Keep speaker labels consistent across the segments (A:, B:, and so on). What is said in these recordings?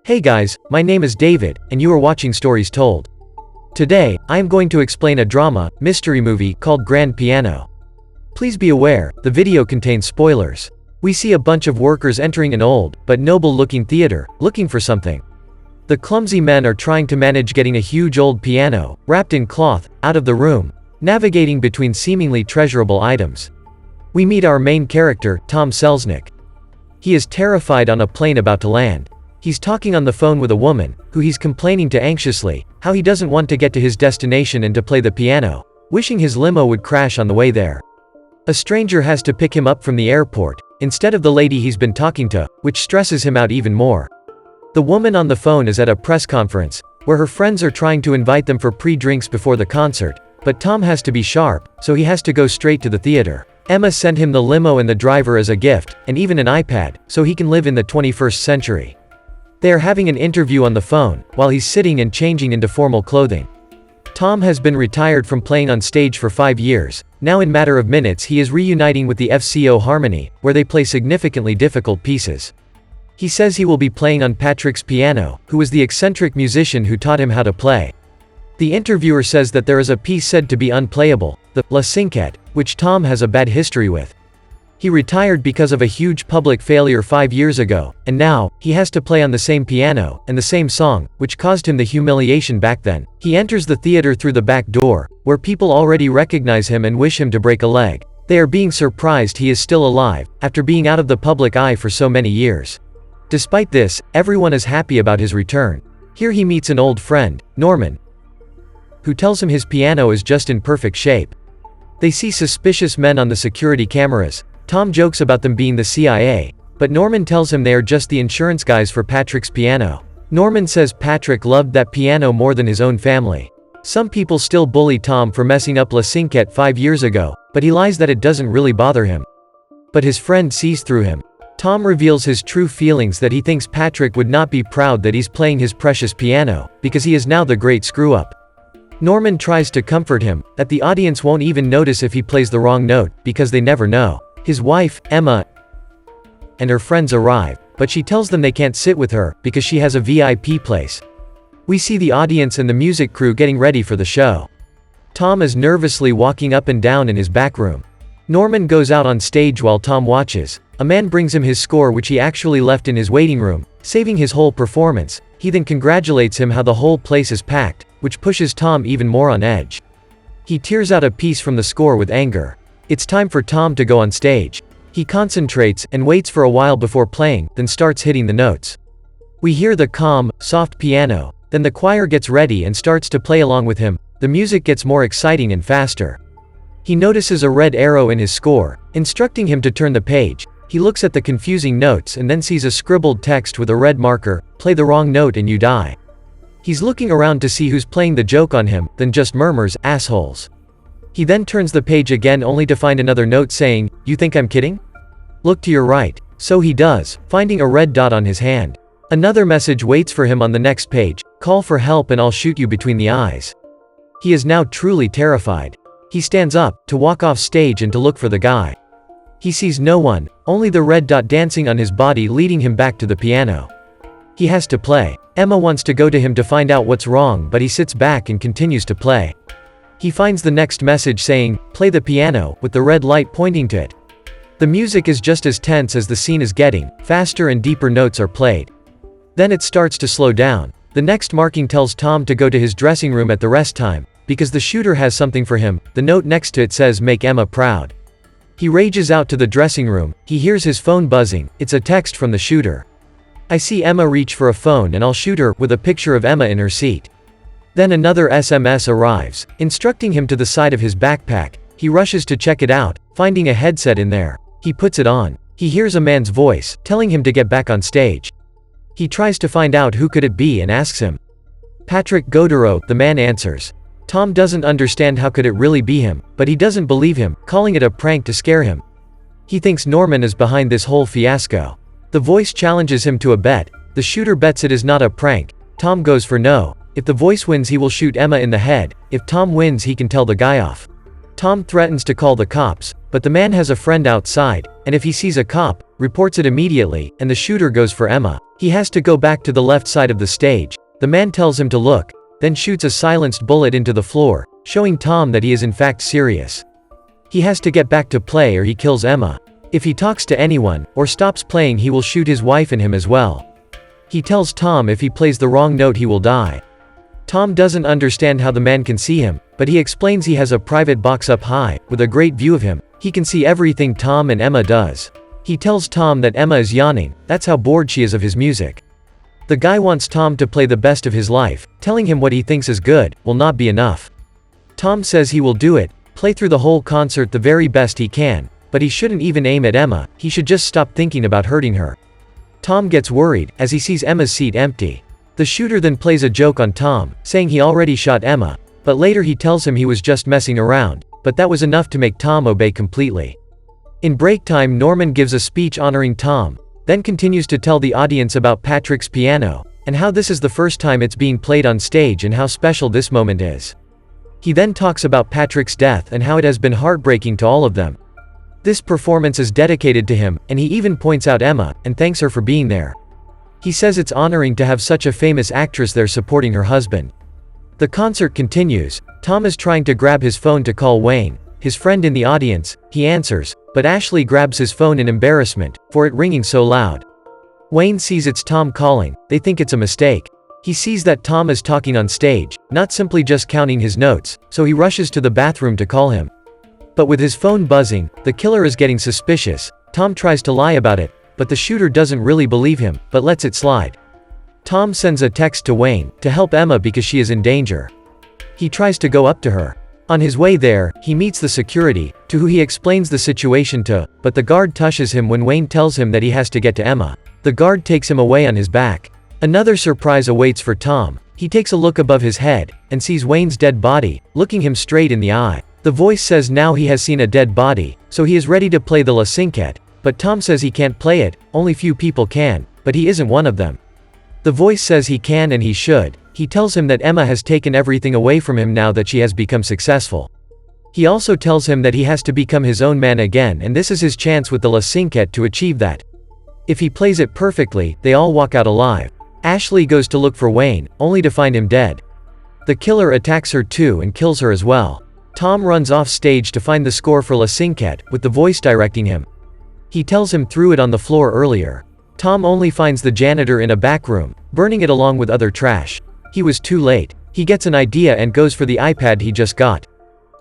A: Hey guys, my name is David, and you are watching Stories Told. Today, I am going to explain a drama, mystery movie called Grand Piano. Please be aware, the video contains spoilers. We see a bunch of workers entering an old, but noble-looking theater, looking for something. The clumsy men are trying to manage getting a huge old piano, wrapped in cloth, out of the room, navigating between seemingly treasurable items. We meet our main character, Tom Selznick. He is terrified on a plane about to land. He's talking on the phone with a woman, who he's complaining to anxiously, how he doesn't want to get to his destination and to play the piano, wishing his limo would crash on the way there. A stranger has to pick him up from the airport, instead of the lady he's been talking to, which stresses him out even more. The woman on the phone is at a press conference, where her friends are trying to invite them for pre-drinks before the concert, but Tom has to be sharp, so he has to go straight to the theater. Emma sent him the limo and the driver as a gift, and even an iPad, so he can live in the 21st century. They are having an interview on the phone, while he's sitting and changing into formal clothing. Tom has been retired from playing on stage for 5 years. Now in matter of minutes he is reuniting with the FCO Harmony, where they play significantly difficult pieces. He says he will be playing on Patrick's piano, who was the eccentric musician who taught him how to play. The interviewer says that there is a piece said to be unplayable, the La Cinquette, which Tom has a bad history with. He retired because of a huge public failure 5 years ago, and now, he has to play on the same piano, and the same song, which caused him the humiliation back then. He enters the theater through the back door, where people already recognize him and wish him to break a leg. They are being surprised he is still alive, after being out of the public eye for so many years. Despite this, everyone is happy about his return. Here he meets an old friend, Norman, who tells him his piano is just in perfect shape. They see suspicious men on the security cameras. Tom jokes about them being the CIA, but Norman tells him they are just the insurance guys for Patrick's piano. Norman says Patrick loved that piano more than his own family. Some people still bully Tom for messing up La Cinquette 5 years ago, but he lies that it doesn't really bother him. But his friend sees through him. Tom reveals his true feelings, that he thinks Patrick would not be proud that he's playing his precious piano, because he is now the great screw-up. Norman tries to comfort him, that the audience won't even notice if he plays the wrong note, because they never know. His wife, Emma, and her friends arrive, but she tells them they can't sit with her, because she has a VIP place. We see the audience and the music crew getting ready for the show. Tom is nervously walking up and down in his back room. Norman goes out on stage while Tom watches. A man brings him his score, which he actually left in his waiting room, saving his whole performance. He then congratulates him how the whole place is packed, which pushes Tom even more on edge. He tears out a piece from the score with anger. It's time for Tom to go on stage. He concentrates, and waits for a while before playing, then starts hitting the notes. We hear the calm, soft piano, then the choir gets ready and starts to play along with him. The music gets more exciting and faster. He notices a red arrow in his score, instructing him to turn the page. He looks at the confusing notes and then sees a scribbled text with a red marker, "Play the wrong note and you die." He's looking around to see who's playing the joke on him, then just murmurs, "Assholes." He then turns the page again only to find another note saying, "You think I'm kidding? Look to your right." So he does, finding a red dot on his hand. Another message waits for him on the next page, "Call for help and I'll shoot you between the eyes." He is now truly terrified. He stands up, to walk off stage and to look for the guy. He sees no one, only the red dot dancing on his body leading him back to the piano. He has to play. Emma wants to go to him to find out what's wrong, but he sits back and continues to play. He finds the next message saying, "Play the piano," with the red light pointing to it. The music is just as tense as the scene is getting, faster and deeper notes are played. Then it starts to slow down. The next marking tells Tom to go to his dressing room at the rest time, because the shooter has something for him. The note next to it says, "Make Emma proud." He rages out to the dressing room. He hears his phone buzzing. It's a text from the shooter. I see Emma reach for a phone and I'll shoot her, with a picture of Emma in her seat. Then another SMS arrives, instructing him to the side of his backpack. He rushes to check it out, finding a headset in there. He puts it on. He hears a man's voice, telling him to get back on stage. He tries to find out who could it be and asks him. "Patrick Godero," the man answers. Tom doesn't understand how could it really be him, but he doesn't believe him, calling it a prank to scare him. He thinks Norman is behind this whole fiasco. The voice challenges him to a bet. The shooter bets it is not a prank. Tom goes for no. If the voice wins he will shoot Emma in the head. If Tom wins he can tell the guy off. Tom threatens to call the cops, but the man has a friend outside, and if he sees a cop, reports it immediately, and the shooter goes for Emma. He has to go back to the left side of the stage. The man tells him to look, then shoots a silenced bullet into the floor, showing Tom that he is in fact serious. He has to get back to play or he kills Emma. If he talks to anyone, or stops playing, he will shoot his wife and him as well. He tells Tom if he plays the wrong note he will die. Tom doesn't understand how the man can see him, but he explains he has a private box up high, with a great view of him. He can see everything Tom and Emma does. He tells Tom that Emma is yawning, that's how bored she is of his music. The guy wants Tom to play the best of his life, telling him what he thinks is good, will not be enough. Tom says he will do it, play through the whole concert the very best he can, but he shouldn't even aim at Emma, he should just stop thinking about hurting her. Tom gets worried, as he sees Emma's seat empty. The shooter then plays a joke on Tom, saying he already shot Emma, but later he tells him he was just messing around, but that was enough to make Tom obey completely. In break time, Norman gives a speech honoring Tom, then continues to tell the audience about Patrick's piano, and how this is the first time it's being played on stage and how special this moment is. He then talks about Patrick's death and how it has been heartbreaking to all of them. This performance is dedicated to him, and he even points out Emma, and thanks her for being there. He says it's honoring to have such a famous actress there supporting her husband. The concert continues. Tom is trying to grab his phone to call Wayne, his friend in the audience. He answers, but Ashley grabs his phone in embarrassment, for it ringing so loud. Wayne sees it's Tom calling, they think it's a mistake. He sees that Tom is talking on stage, not simply just counting his notes, so he rushes to the bathroom to call him. But with his phone buzzing, the killer is getting suspicious. Tom tries to lie about it, but the shooter doesn't really believe him, but lets it slide. Tom sends a text to Wayne, to help Emma because she is in danger. He tries to go up to her. On his way there, he meets the security, to who he explains the situation to, but the guard tushes him when Wayne tells him that he has to get to Emma. The guard takes him away on his back. Another surprise awaits for Tom. He takes a look above his head, and sees Wayne's dead body, looking him straight in the eye. The voice says now he has seen a dead body, so he is ready to play the La Cinquette, but Tom says he can't play it, only few people can, but he isn't one of them. The voice says he can and he should. He tells him that Emma has taken everything away from him now that she has become successful. He also tells him that he has to become his own man again, and this is his chance with the La Cinquette to achieve that. If he plays it perfectly, they all walk out alive. Ashley goes to look for Wayne, only to find him dead. The killer attacks her too and kills her as well. Tom runs off stage to find the score for La Cinquette, with the voice directing him. He tells him threw it on the floor earlier. Tom only finds the janitor in a back room, burning it along with other trash. He was too late. He gets an idea and goes for the iPad he just got.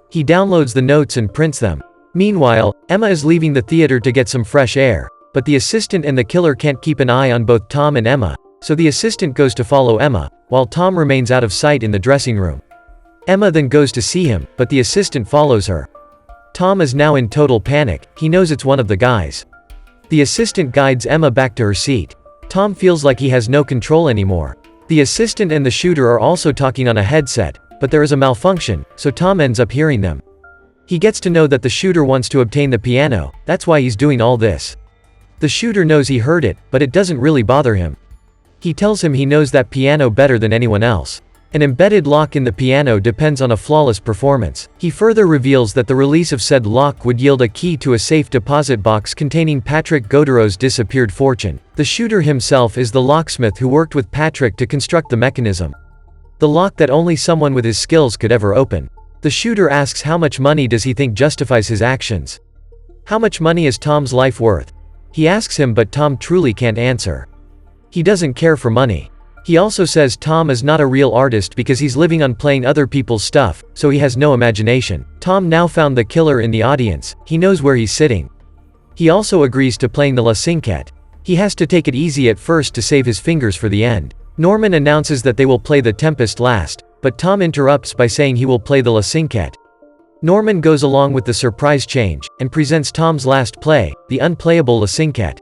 A: He downloads the notes and prints them. Meanwhile, Emma is leaving the theater to get some fresh air, but the assistant and the killer can't keep an eye on both Tom and Emma, so the assistant goes to follow Emma, while Tom remains out of sight in the dressing room. Emma then goes to see him, but the assistant follows her. Tom is now in total panic. He knows it's one of the guys. The assistant guides Emma back to her seat. Tom feels like he has no control anymore. The assistant and the shooter are also talking on a headset, but there is a malfunction, so Tom ends up hearing them. He gets to know that the shooter wants to obtain the piano, that's why he's doing all this. The shooter knows he heard it, but it doesn't really bother him. He tells him he knows that piano better than anyone else. An embedded lock in the piano depends on a flawless performance. He further reveals that the release of said lock would yield a key to a safe deposit box containing Patrick Godereau's disappeared fortune. The shooter himself is the locksmith who worked with Patrick to construct the mechanism. The lock that only someone with his skills could ever open. The shooter asks how much money does he think justifies his actions. How much money is Tom's life worth? He asks him, but Tom truly can't answer. He doesn't care for money. He also says Tom is not a real artist because he's living on playing other people's stuff, so he has no imagination. Tom now found the killer in the audience. He knows where he's sitting. He also agrees to playing the La Cinquette. He has to take it easy at first to save his fingers for the end. Norman announces that they will play the Tempest last, but Tom interrupts by saying he will play the La Cinquette. Norman goes along with the surprise change, and presents Tom's last play, the unplayable La Cinquette.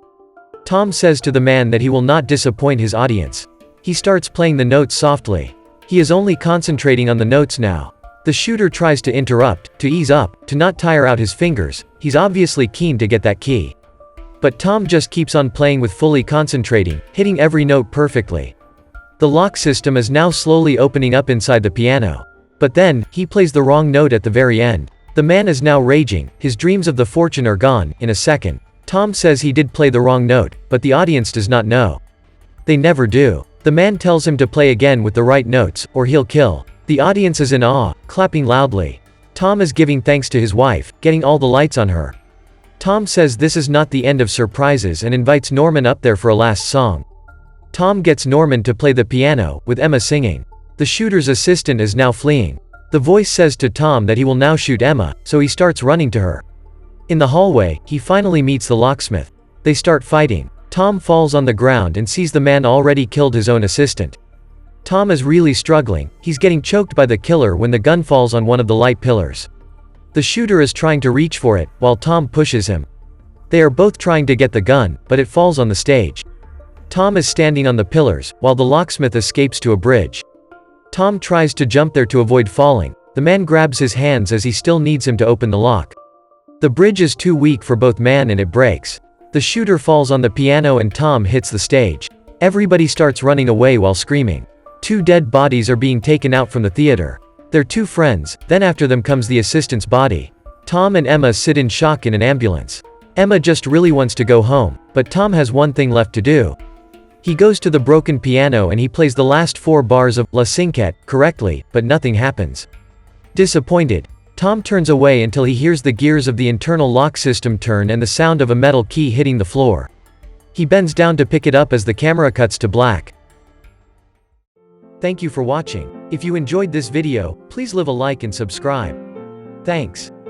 A: Tom says to the man that he will not disappoint his audience. He starts playing the notes softly. He is only concentrating on the notes now. The shooter tries to interrupt, to ease up, to not tire out his fingers. He's obviously keen to get that key. But Tom just keeps on playing with fully concentrating, hitting every note perfectly. The lock system is now slowly opening up inside the piano. But then, he plays the wrong note at the very end. The man is now raging, his dreams of the fortune are gone, in a second. Tom says he did play the wrong note, but the audience does not know. They never do. The man tells him to play again with the right notes, or he'll kill. The audience is in awe, clapping loudly. Tom is giving thanks to his wife, getting all the lights on her. Tom says this is not the end of surprises and invites Norman up there for a last song. Tom gets Norman to play the piano, with Emma singing. The shooter's assistant is now fleeing. The voice says to Tom that he will now shoot Emma, so he starts running to her. In the hallway, he finally meets the locksmith. They start fighting. Tom falls on the ground and sees the man already killed his own assistant. Tom is really struggling, he's getting choked by the killer when the gun falls on one of the light pillars. The shooter is trying to reach for it, while Tom pushes him. They are both trying to get the gun, but it falls on the stage. Tom is standing on the pillars, while the locksmith escapes to a bridge. Tom tries to jump there to avoid falling. The man grabs his hands as he still needs him to open the lock. The bridge is too weak for both men and it breaks. The shooter falls on the piano and Tom hits the stage. Everybody starts running away while screaming. 2 dead bodies are being taken out from the theater. They're 2 friends, then after them comes the assistant's body. Tom and Emma sit in shock in an ambulance. Emma just really wants to go home, but Tom has one thing left to do. He goes to the broken piano and he plays the last 4 bars of La Cinquette correctly, but nothing happens. Disappointed, Tom turns away until he hears the gears of the internal lock system turn and the sound of a metal key hitting the floor. He bends down to pick it up as the camera cuts to black. Thank you for watching. If you enjoyed this video, please leave a like and subscribe. Thanks.